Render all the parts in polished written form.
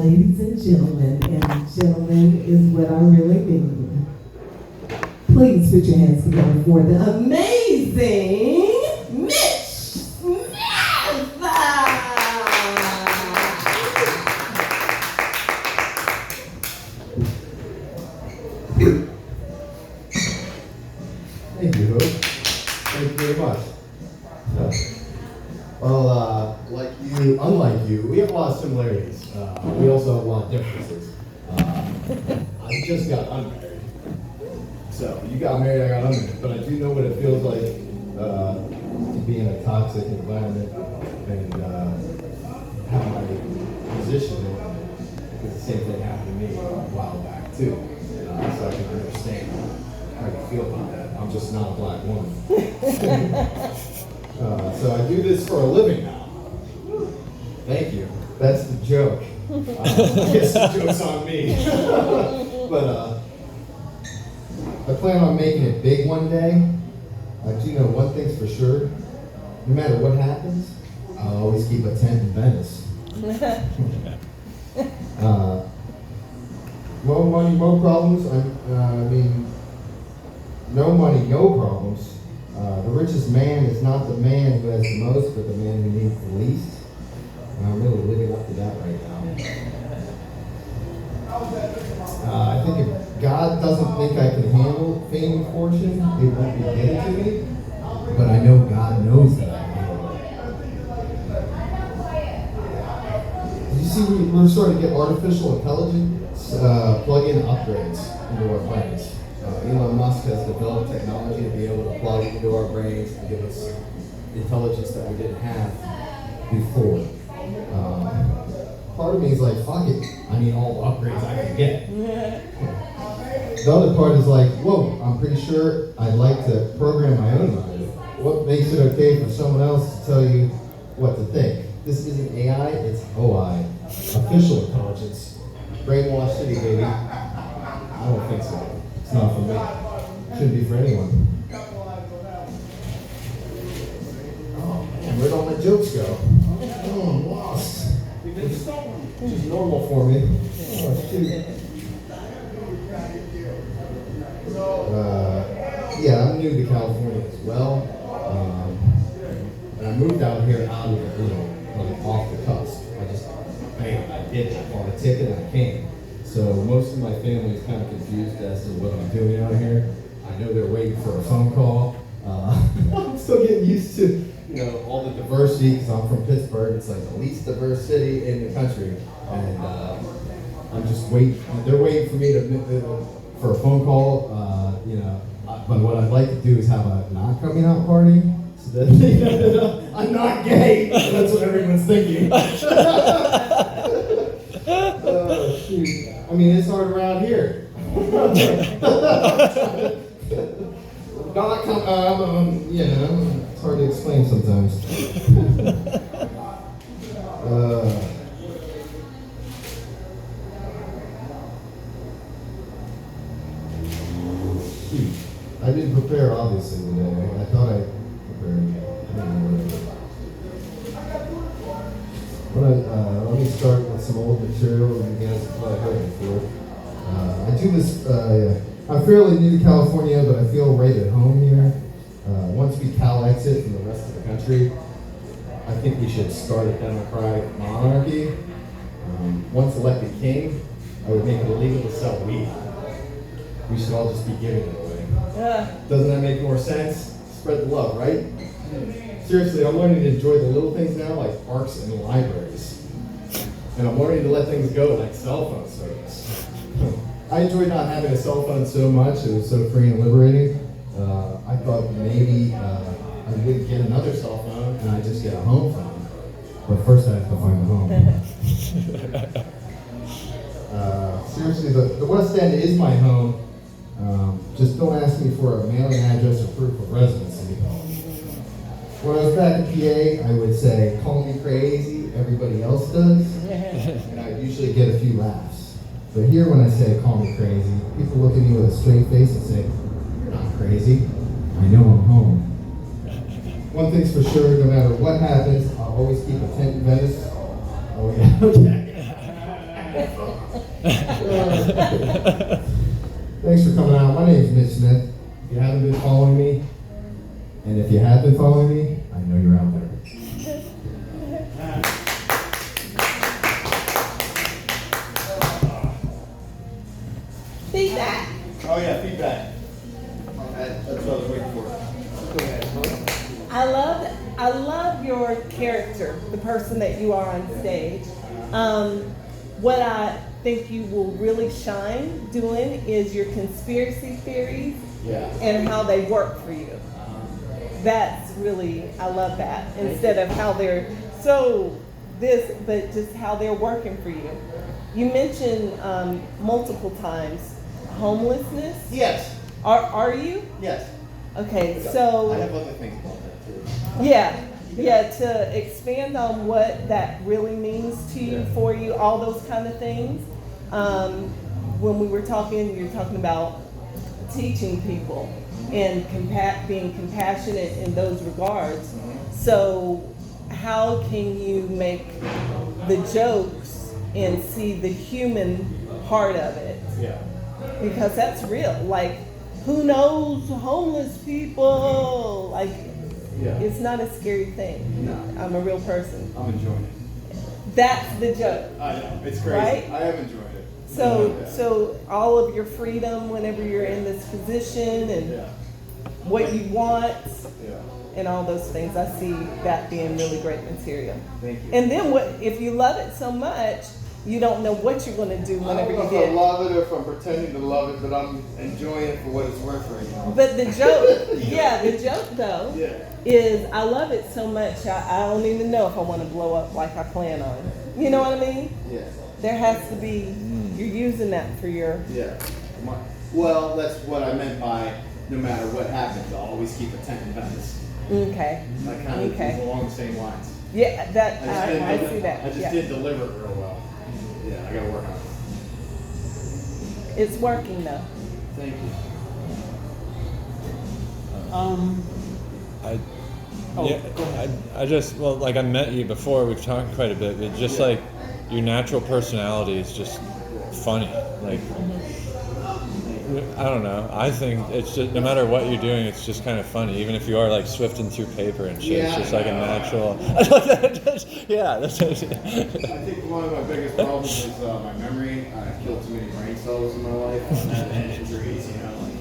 ladies and gentlemen is what I really mean. Please put your hands together for the amazing Mitch Smith! Thank you, Hope. Thank you very much. Well, unlike you, we have a lot of similarities. We also have a lot of differences. I just got unmarried. So, you got married, I got unmarried. But I do know what it feels like to be in a toxic environment and have my position in it. Because the same thing happened to me a while back, too. So I can understand how you feel about that. I'm just not a black woman. So I do this for a living now. Thank you. That's the joke. I guess the joke's on me. But I plan on making it big one day. I do know one thing's for sure. No matter what happens, I'll always keep a tent in Venice. More money, more problems. No money, no problems. The richest man is not the man who has the most, but the man who needs the least. And I'm really living up to that right now. I think if God doesn't think I can handle fame and fortune, it won't be given to me. But I know God knows that I can handle it. You see, we're starting to get artificial intelligence plug-in upgrades into our brains. Elon Musk has developed technology to be able to plug into our brains and give us intelligence that we didn't have before. Part of me is like, fuck it, I need all the upgrades I can get. The other part is like, whoa, I'm pretty sure I'd like to program my own mind. What makes it okay for someone else to tell you what to think? This isn't AI, it's OI, official intelligence. Brainwash City, baby. I don't think so. It's not for me. Shouldn't be for anyone. Oh man, where'd all my jokes go? Oh, I'm lost. Which is normal for me. Oh shoot. Yeah, I'm new to California as well. And I moved out here out of the, like off the cusp. I did it. I bought a ticket and I came. So most of my family is kind of confused as to what I'm doing out here. I know they're waiting for a phone call. I'm still getting used to, all the diversity because I'm from Pittsburgh. It's like the least diverse city in the country, and I'm just waiting. They're waiting for me for a phone call. But what I'd like to do is have a not coming out party. So that they know that I'm not gay. That's what everyone's thinking. Oh, shoot. I mean, it's hard around here. Not come, it's hard to explain sometimes. Shoot. I didn't prepare, obviously, today. I thought I prepared. Let me start with some old material and you guys have probably heard before. I do this, I'm fairly new to California, but I feel right at home here. Once we Cal exit from the rest of the country, I think we should start a democratic monarchy. Once elected king, I would make it illegal to sell weed. We should all just be giving it away. Doesn't that make more sense? Spread the love, right? Seriously, I'm learning to enjoy the little things now, like parks and libraries. And I'm learning to let things go, like cell phone service. I enjoyed not having a cell phone so much. It was so free and liberating. I thought maybe I would get another cell phone and I'd just get a home phone. But first I have to find a home. Seriously, the West End is my home. Just don't ask me for a mailing address or proof of residency. When I was back in PA, I would say, call me crazy, everybody else does. And I'd usually get a few laughs. But here when I say call me crazy, people look at me with a straight face and say, you're not crazy. I know I'm home. One thing's for sure, no matter what happens, I'll always keep a tent in Venice. Oh yeah, okay. Thanks for coming out. My name is Mitch Smith. If you haven't been following me, and if you have been following me, I know you're out there. Feedback. Oh yeah, feedback. That's what I was waiting for. Go ahead. I love your character, the person that you are on stage. What I think you will really shine doing is your conspiracy theories Yeah. and how they work for you. That's really, I love that. Instead of how they're so this, but just how they're working for you. You mentioned multiple times homelessness. Yes. Are you? Yes. Okay, so. I have other things about that too. Yeah, to expand on what that really means to you, for you, all those kind of things. When we were talking, you were talking about teaching people and being compassionate in those regards. So how can you make the jokes and see the human part of it? Yeah. Because that's real. Like, who knows homeless people? Like, Yeah. it's not a scary thing. No. I'm a real person. I'm enjoying it. That's the joke. I know. It's crazy. Right? I am enjoying it. So all of your freedom whenever you're in this position and Yeah. what you want Yeah. and all those things, I see that being really great material. Thank you. And then what if you love it so much, you don't know what you're going to do I whenever don't know you if I get. love it or if I'm pretending to love it, but I'm enjoying it for what it's worth right now. But the joke, the joke though, Yeah. is I love it so much, I don't even know if I want to blow up like I plan on. You know what I mean? Yeah. There has to be, you're using that for your, Yeah. Well, that's what I meant by no matter what happens, I'll always keep a tent in Venice. okay. That kind of Okay. is along the same lines. Yeah, that, I see I that, just yeah. didn't deliver it real well. Yeah, I gotta work on it. It's working though. Thank you. I just, well, like I met you before, we've talked quite a bit, but just like your natural personality is just funny. Like, I don't know. I think it's just, no matter what you're doing, it's just kind of funny. Even if you are like swifting through paper and shit, it's just like a natural. Yeah, that's I think one of my biggest problems is my memory. I killed too many brain cells in my life and injuries, you know. Like,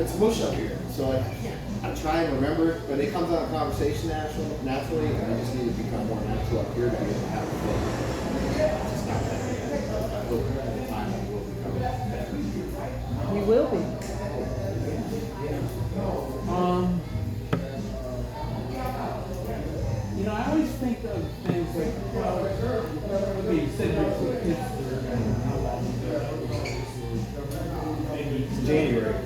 it's mush up here, so like, I can't. I try and remember it, but it comes out of conversation naturally, and I just need to become more natural up here to be able to have a thing. It's just not that yet. I hope at the time I will become better. You will be. You know, I always think of things like, well, you said you're with Pittsburgh, I don't know how long ago. Maybe January.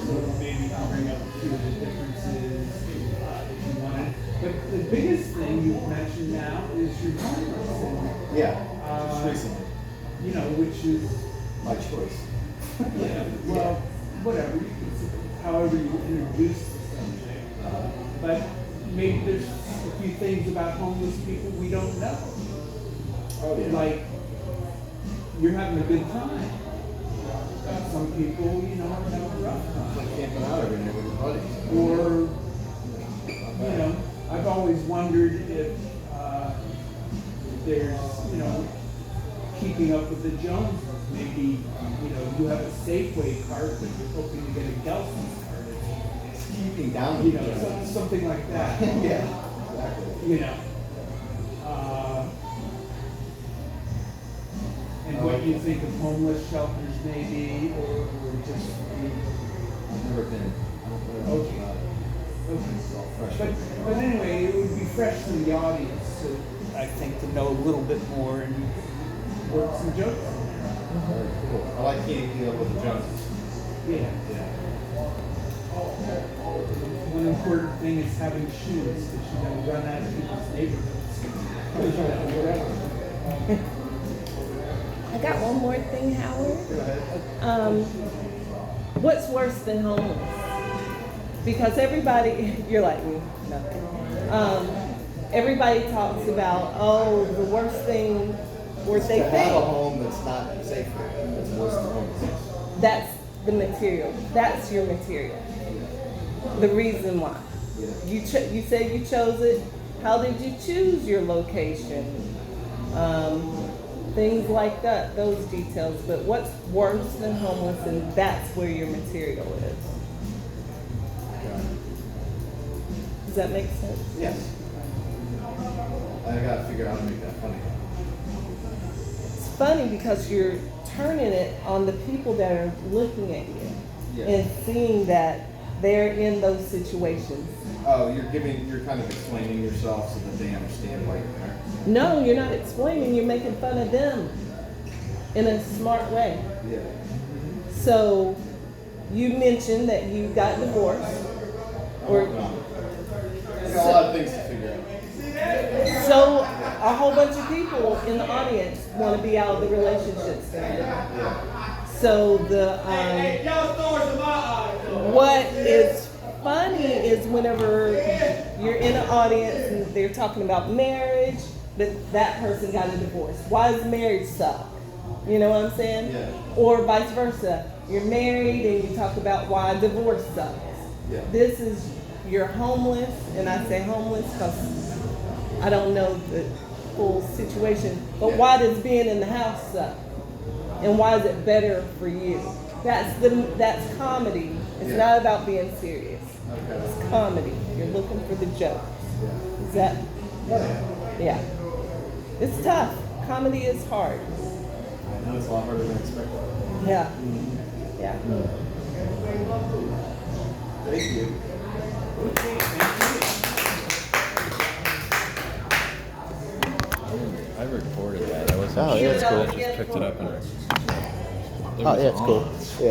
so maybe you can bring up a few of the differences if you want. But the biggest thing you've mentioned now is your homeless. Yeah, just recently. You know, which is, My choice. yeah, well, whatever, however you introduce the subject. But maybe there's a few things about homeless people we don't know. Oh yeah. Like, you're having a good time. Some people, you know, are having a rough time. Like camping out every night with your buddies. Or, you know, I've always wondered if there's, you know, keeping up with the Joneses. Maybe, you know, you have a Safeway card, but you're hoping to get a Gelson's card. It's keeping down. You know, something like that. Yeah, exactly. You know. And what you think of homeless shelters maybe, or just, I've never been. I don't know much about it. okay. It's all fresh. But anyway, it would be fresh to the audience, I think, to know a little bit more and work some jokes. Very cool. I like keeping up with the Joneses. Yeah. Yeah. One important thing is having shoes, because you don't run out of people's neighborhoods. Whatever. I got one more thing, Howard. Go ahead. What's worse than homeless? Because everybody, you're like me, nothing. Everybody talks about, oh, the worst thing or To they have a think. home that's not safe for you, that's worse than homelessness. That's the material. That's your material. The reason why. You said you chose it. How did you choose your location? Things like that, those details. But what's worse than homeless, and that's where your material is. Does that make sense? Yes. I gotta figure out how to make that funny. It's funny because you're turning it on the people that are looking at you Yeah. and seeing that they're in those situations. Oh, you're kind of explaining yourself so that they understand why you're there. No, you're not explaining, you're making fun of them in a smart way. Yeah. So you mentioned that you got divorced. Or I got a lot of things to figure out. so a whole bunch of people in the audience want to be out of the relationships they're in. Yeah. So what is funny is whenever you're in an audience and they're talking about marriage, but that person got a divorce. Why does marriage suck? You know what I'm saying? Yeah. Or vice versa. You're married and you talk about why divorce sucks. Yeah. This is, you're homeless, and I say homeless because I don't know the full situation, but Yeah. why does being in the house suck? And why is it better for you? That's comedy. It's Yeah. not about being serious. Okay. It's comedy. You're looking for the jokes. Yeah. Is that? Yeah. It's tough. Comedy is hard. I know it's a lot harder than expected. Yeah. Yeah. Thank you. I recorded that. I wasn't Oh, yeah, sure. it's cool. I just picked it up and. Oh, yeah, it's cool. Yeah.